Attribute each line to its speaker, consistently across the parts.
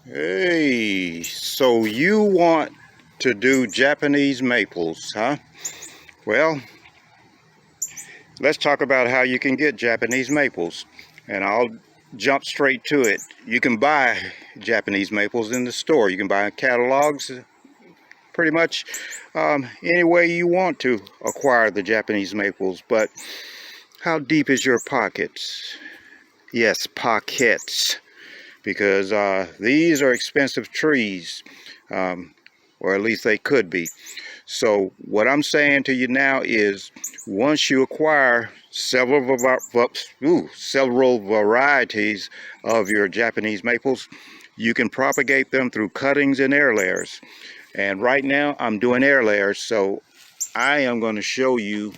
Speaker 1: Hey, so you want to do Japanese maples, huh? Well, let's talk about how you can get Japanese maples. And I'll jump straight to it. You can buy Japanese maples in the store. You can buy catalogs pretty much any way you want to acquire the Japanese maples. But how deep is your pockets? Yes, pockets. Because these are expensive trees, or at least they could be. So what I'm saying to you now is, once you acquire several varieties of your Japanese maples, you can propagate them through cuttings and air layers. And right now I'm doing air layers, so I am going to show you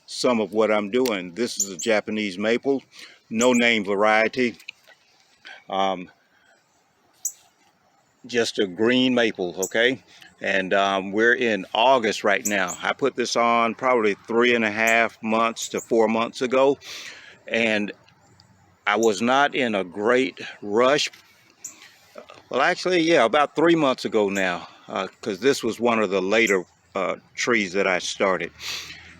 Speaker 1: some of what I'm doing. This is a Japanese maple, no name variety. Just a green maple, okay? And we're in August right now. I put this on probably 3.5 months to 4 months ago, and I was not in a great rush. Well, actually, yeah, about 3 months ago now, because this was one of the later trees that I started.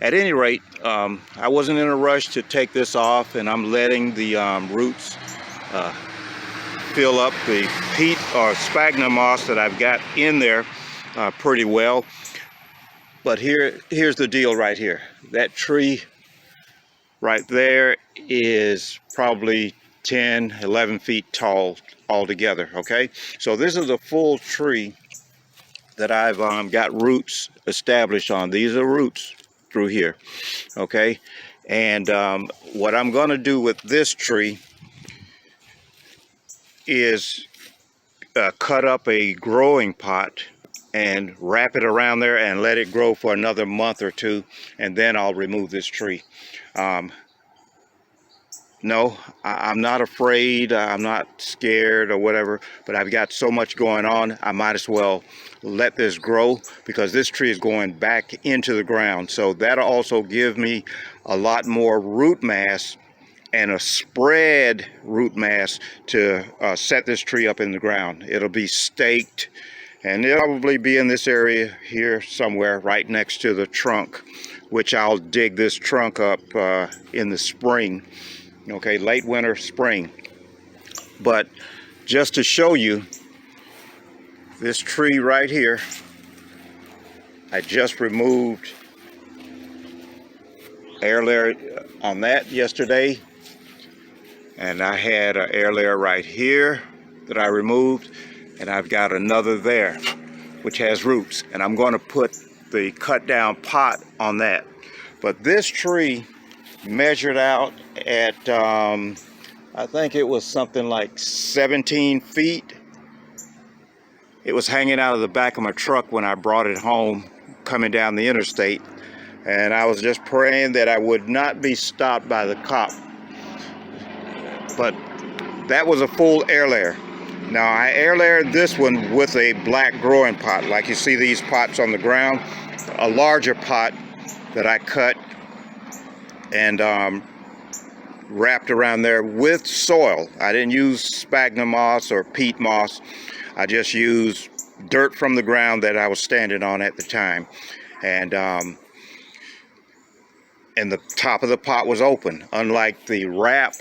Speaker 1: At any rate, I wasn't in a rush to take this off, and I'm letting the roots fill up the peat or sphagnum moss that I've got in there pretty well. But here's the deal right here. That tree right there is probably 10, 11 feet tall altogether, okay? So this is a full tree that I've got roots established on. These are roots through here, okay? And what I'm gonna do with this tree is cut up a growing pot and wrap it around there and let it grow for another month or two, and then I'll remove this tree. No, I'm not afraid, I'm not scared or whatever, but I've got so much going on, I might as well let this grow, because this tree is going back into the ground. So that'll also give me a lot more root mass and a spread root mass to set this tree up in the ground. It'll be staked, and it'll probably be in this area here somewhere right next to the trunk, which I'll dig this trunk up in the spring, okay, late winter, spring. But just to show you, this tree right here, I just removed air layer on that yesterday, and I had an air layer right here that I removed, and I've got another there which has roots, and I'm going to put the cut down pot on that. But this tree measured out at I think it was something like 17 feet. It was hanging out of the back of my truck when I brought it home coming down the interstate, and I was just praying that I would not be stopped by the cop. But that was a full air layer. Now I air layered this one with a black growing pot, like you see these pots on the ground, a larger pot that I cut and wrapped around there with soil. I didn't use sphagnum moss or peat moss. I just used dirt from the ground that I was standing on at the time. And the top of the pot was open, unlike the wrap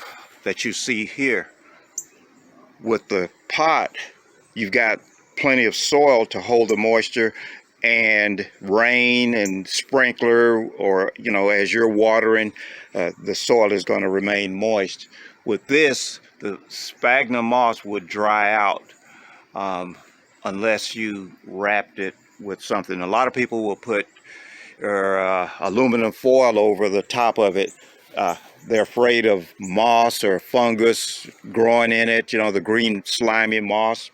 Speaker 1: that you see here. With the pot, you've got plenty of soil to hold the moisture, and rain and sprinkler, or as you're watering, the soil is going to remain moist. With this, the sphagnum moss would dry out unless you wrapped it with something. A lot of people will put aluminum foil over the top of it. They're afraid of moss or fungus growing in it, the green slimy moss.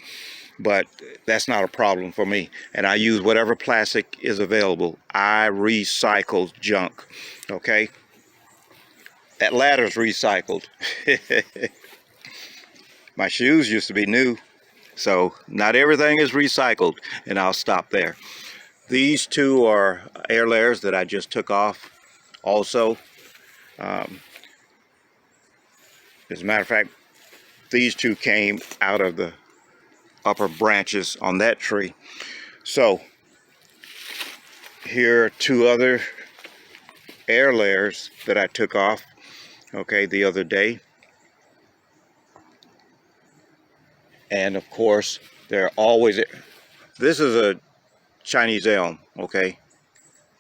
Speaker 1: But that's not a problem for me. And I use whatever plastic is available. I recycle junk, okay? That ladder's recycled. My shoes used to be new, so not everything is recycled, and I'll stop there. These two are air layers that I just took off also. As a matter of fact, these two came out of the upper branches on that tree. So here are two other air layers that I took off, okay, the other day. And of course, they're always, this is a Chinese elm, okay?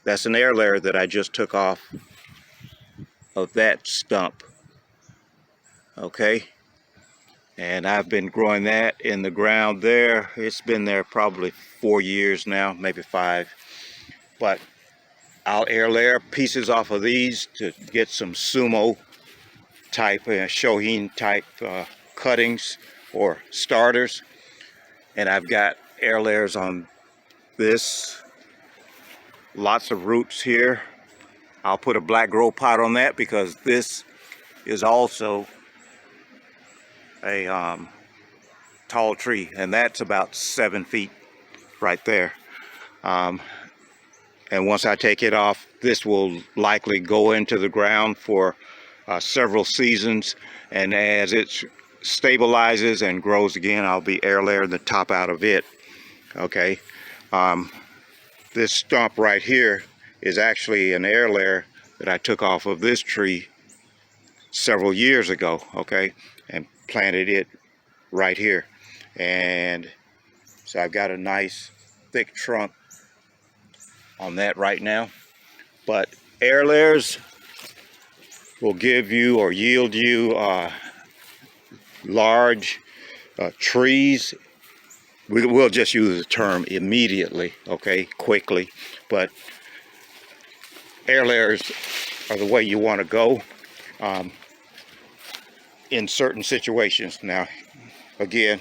Speaker 1: That's an air layer that I just took off of that stump, okay? And I've been growing that in the ground there. It's been there probably 4 years now, maybe 5. But I'll air layer pieces off of these to get some sumo type, shohin type cuttings or starters. And I've got air layers on this. Lots of roots here. I'll put a black grow pot on that because this is also a tall tree, and that's about 7 feet right there. And once I take it off, this will likely go into the ground for several seasons, and as it stabilizes and grows again, I'll be air layering the top out of it, okay? This stump right here is actually an air layer that I took off of this tree several years ago, okay, and planted it right here. And so I've got a nice thick trunk on that right now. But air layers will give you or yield you large trees. We'll just use the term immediately, okay, quickly. But air layers are the way you want to go in certain situations. Now, again,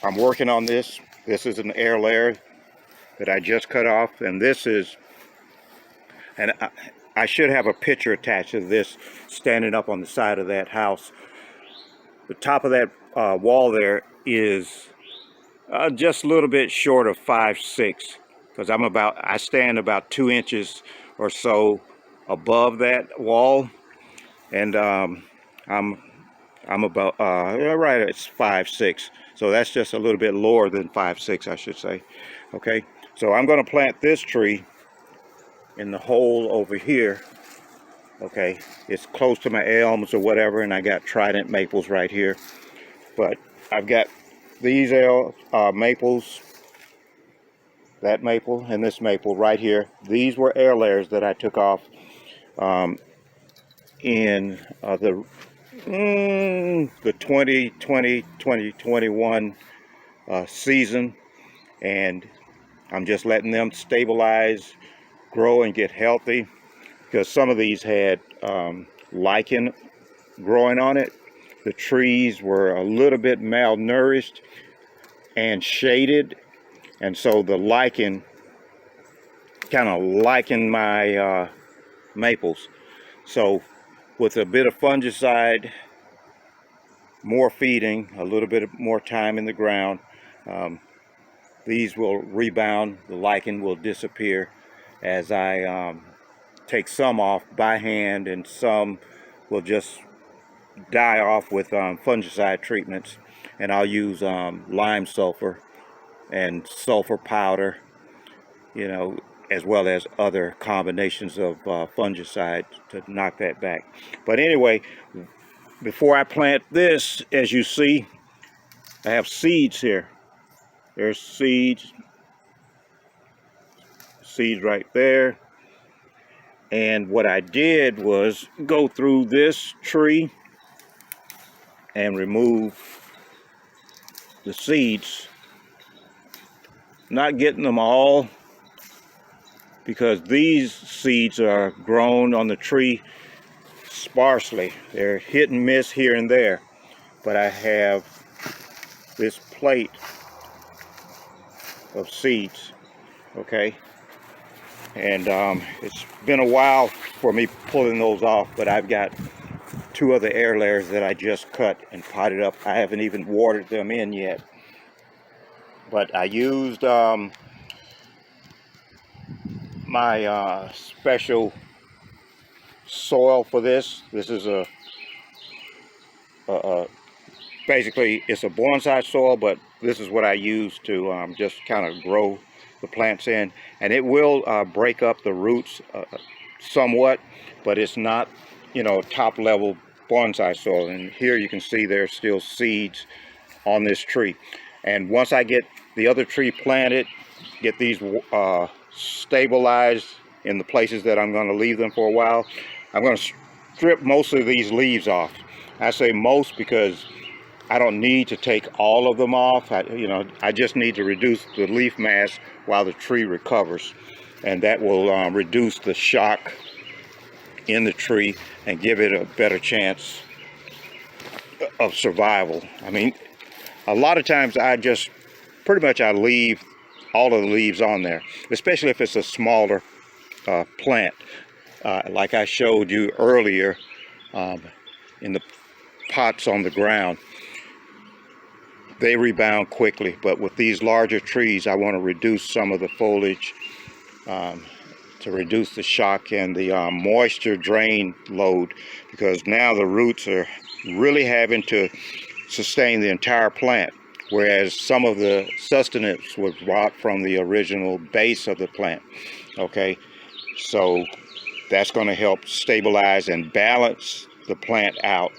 Speaker 1: I'm working on this. This is an air layer that I just cut off, and this is, and I should have a picture attached to this standing up on the side of that house. The top of that wall there is just a little bit short of 5'6", because I stand about 2 inches or so above that wall, and I'm about right, it's 5'6", so that's just a little bit lower than 5'6", I should say. Okay, so I'm going to plant this tree in the hole over here. Okay, it's close to my elms or whatever, and I got trident maples right here. But I've got these maples, that maple and this maple right here. These were air layers that I took off in the 2020-2021 season, and I'm just letting them stabilize, grow, and get healthy, because some of these had lichen growing on it. The trees were a little bit malnourished and shaded, and so the lichen kind of likened my maples. So with a bit of fungicide, more feeding, a little bit more time in the ground, these will rebound. The lichen will disappear as I take some off by hand, and some will just die off with fungicide treatments. And I'll use lime sulfur and sulfur powder, you know, as well as other combinations of fungicide to knock that back. But anyway, before I plant this, as you see, I have seeds here. There's seeds right there. And what I did was go through this tree and remove the seeds. Not getting them all, because these seeds are grown on the tree sparsely. They're hit and miss here and there. But I have this plate of seeds, okay? And it's been a while for me pulling those off, but I've got 2 other air layers that I just cut and potted up. I haven't even watered them in yet. But I used my special soil for this. This is basically it's a bonsai soil, but this is what I use to just kind of grow the plants in, and it will break up the roots somewhat, but it's not, you know, top level bonsai soil. And here you can see there's still seeds on this tree. And once I get the other tree planted, get these stabilized in the places that I'm going to leave them for a while, I'm going to strip most of these leaves off. I say most because I don't need to take all of them off. I just need to reduce the leaf mass while the tree recovers, and that will reduce the shock in the tree and give it a better chance of survival. I mean, a lot of times I just pretty much I leave all of the leaves on there, especially if it's a smaller plant, like I showed you earlier in the pots on the ground. They rebound quickly, but with these larger trees, I want to reduce some of the foliage to reduce the shock and the moisture drain load, because now the roots are really having to sustain the entire plant, whereas some of the sustenance was brought from the original base of the plant. Okay, so that's going to help stabilize and balance the plant out.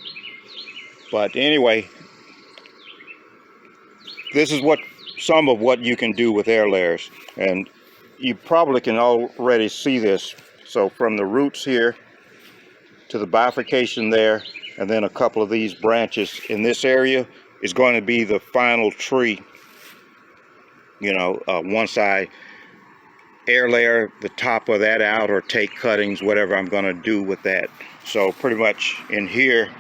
Speaker 1: But anyway, this is some of what you can do with air layers, and you probably can already see this. So from the roots here to the bifurcation there, and then a couple of these branches in this area is going to be the final tree. You know, once I air layer the top of that out or take cuttings, whatever I'm going to do with that. So pretty much in here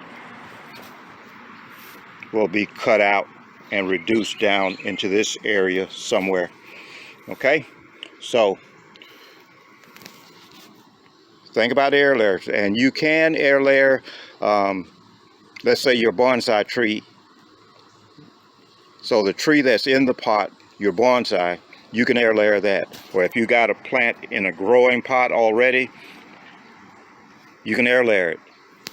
Speaker 1: will be cut out and reduced down into this area somewhere. Okay, so think about air layers, and you can air layer, let's say your bonsai tree. So the tree that's in the pot, your bonsai, you can air layer that. Or if you got a plant in a growing pot already, you can air layer it.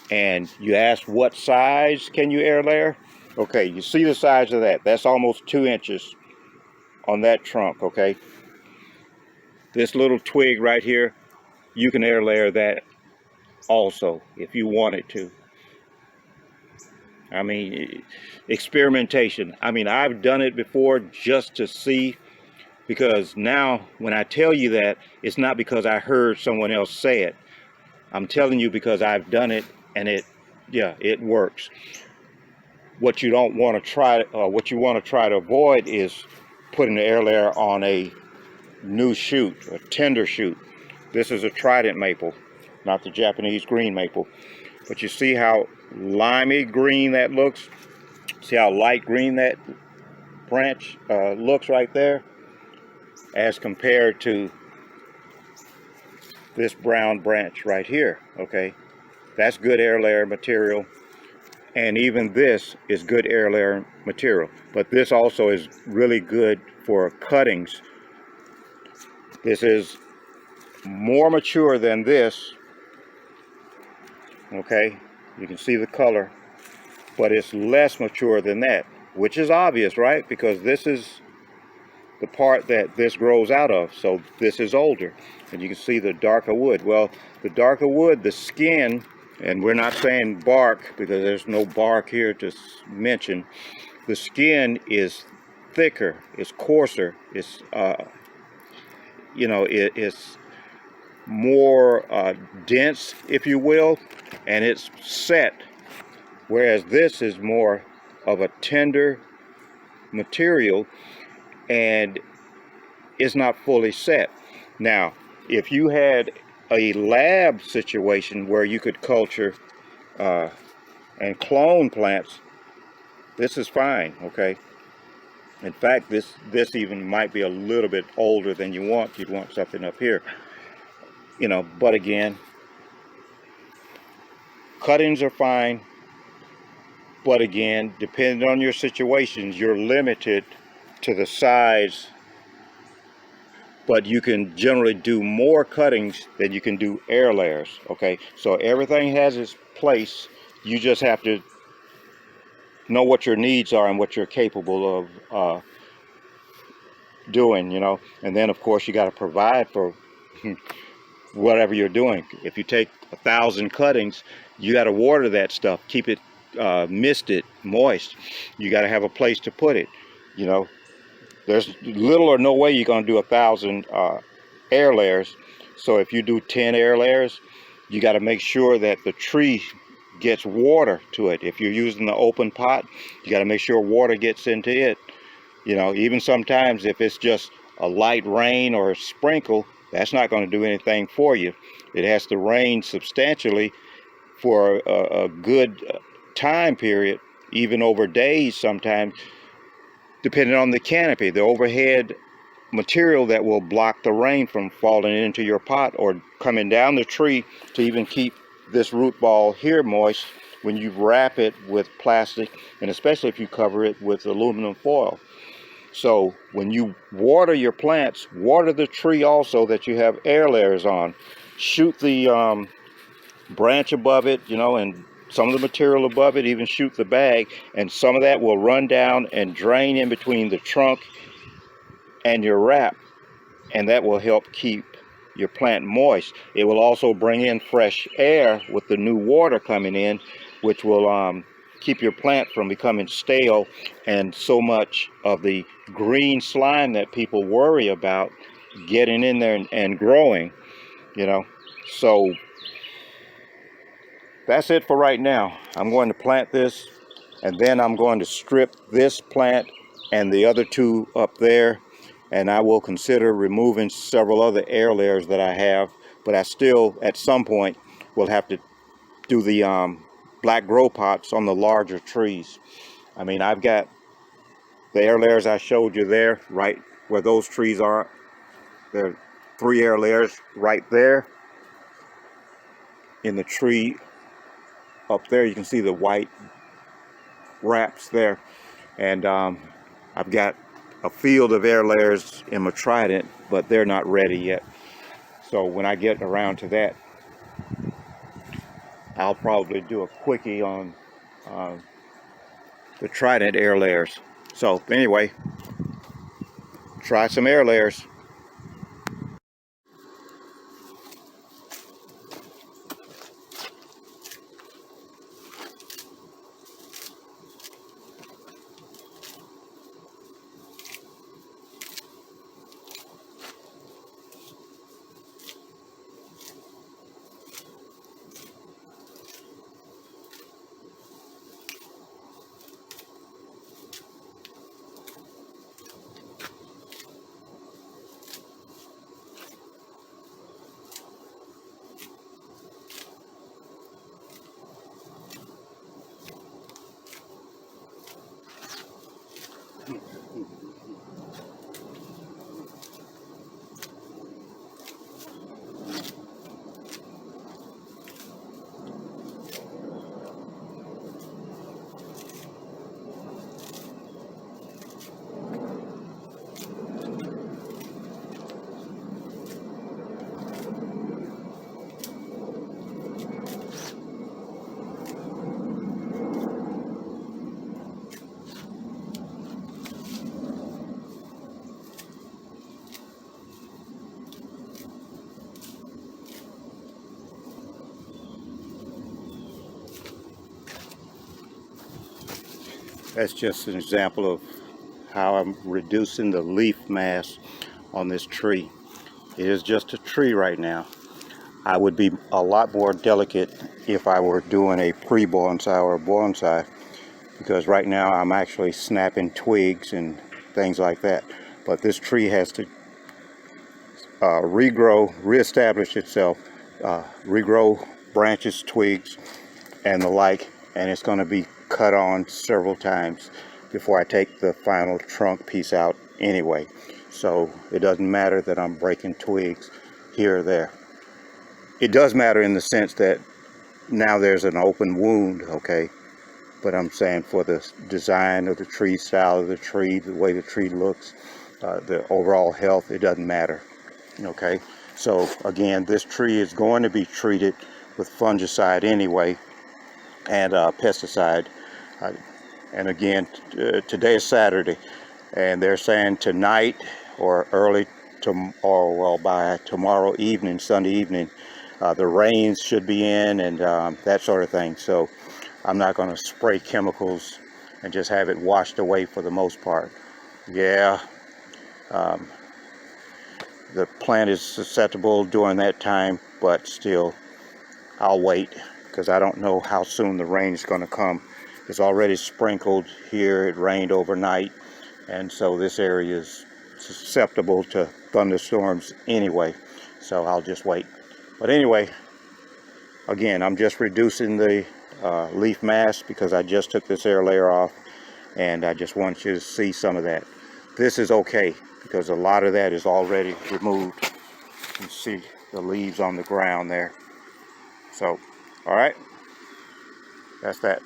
Speaker 1: And you ask what size can you air layer? Okay, you see the size of that. That's almost 2 inches on that trunk, okay? This little twig right here, you can air layer that also if you wanted to. I mean, experimentation. I mean, I've done it before just to see, because now when I tell you that, it's not because I heard someone else say it. I'm telling you because I've done it, and it works. What you don't want to try, what you want to try to avoid is putting the air layer on a new shoot, a tender shoot. This is a trident maple, not the Japanese green maple. But you see how limey green that looks? See how light green that branch looks right there, as compared to this brown branch right here. Okay, that's good air layer material, and even this is good air layer material. But this also is really good for cuttings. This is more mature than this. Okay, you can see the color, but it's less mature than that, which is obvious, right? Because this is the part that this grows out of. So this is older, and you can see the darker wood. Well, the darker wood, the skin, and we're not saying bark because there's no bark here to mention. The skin is thicker, it's coarser, it's it's more dense, if you will, and it's set, whereas this is more of a tender material and it's not fully set. Now, if you had a lab situation where you could culture and clone plants, this is fine. Okay, in fact, this even might be a little bit older than you want. You'd want something up here, but again, cuttings are fine, but again, depending on your situations, you're limited to the size, but you can generally do more cuttings than you can do air layers. Okay, so everything has its place. You just have to know what your needs are and what you're capable of doing, you know. And then of course you got to provide for whatever you're doing. If you take 1,000 cuttings, you got to water that stuff, keep it misted, moist. You got to have a place to put it, you know. There's little or no way you're going to do 1,000 air layers. So if you do 10 air layers, you got to make sure that the tree gets water to it. If you're using the open pot, you got to make sure water gets into it. You know, even sometimes if it's just a light rain or a sprinkle, that's not going to do anything for you. It has to rain substantially for a good time period, even over days sometimes, depending on the canopy, the overhead material that will block the rain from falling into your pot or coming down the tree to even keep this root ball here moist when you wrap it with plastic, and especially if you cover it with aluminum foil. So when you water your plants, water the tree also that you have air layers on. Shoot the branch above it, you know, and some of the material above it, even shoot the bag, and some of that will run down and drain in between the trunk and your wrap, and that will help keep your plant moist. It will also bring in fresh air with the new water coming in, which will keep your plant from becoming stale and so much of the green slime that people worry about getting in there and growing, you know. So that's it for right now. I'm going to plant this, and then I'm going to strip this plant and the other two up there, and I will consider removing several other air layers that I have, but I still at some point will have to do the black grow pots on the larger trees. I mean, I've got the air layers I showed you there, right where those trees are. There are 3 air layers right there. In the tree up there, you can see the white wraps there. And I've got a field of air layers in my trident, but they're not ready yet. So when I get around to that, I'll probably do a quickie on the trident air layers. So anyway, try some air layers. That's just an example of how I'm reducing the leaf mass on this tree. It is just a tree right now. I would be a lot more delicate if I were doing a pre-bonsai or a bonsai, because right now I'm actually snapping twigs and things like that. But this tree has to regrow, reestablish itself, regrow branches, twigs, and the like, and it's going to be cut on several times before I take the final trunk piece out anyway. So it doesn't matter that I'm breaking twigs here or there. It does matter in the sense that now there's an open wound, okay? But I'm saying for the design of the tree, style of the tree, the way the tree looks, the overall health, it doesn't matter, okay? So again, this tree is going to be treated with fungicide anyway, and pesticide. And again, today is Saturday, and they're saying tonight or by tomorrow evening, Sunday evening, the rains should be in, and that sort of thing. So I'm not going to spray chemicals and just have it washed away for the most part. Yeah, the plant is susceptible during that time, but still, I'll wait because I don't know how soon the rain is going to come. It's already sprinkled here. It rained overnight, and so this area is susceptible to thunderstorms anyway. So I'll just wait. But anyway, again, I'm just reducing the leaf mass because I just took this air layer off, and I just want you to see some of that. This is okay because a lot of that is already removed. You can see the leaves on the ground there. So, all right, that's that.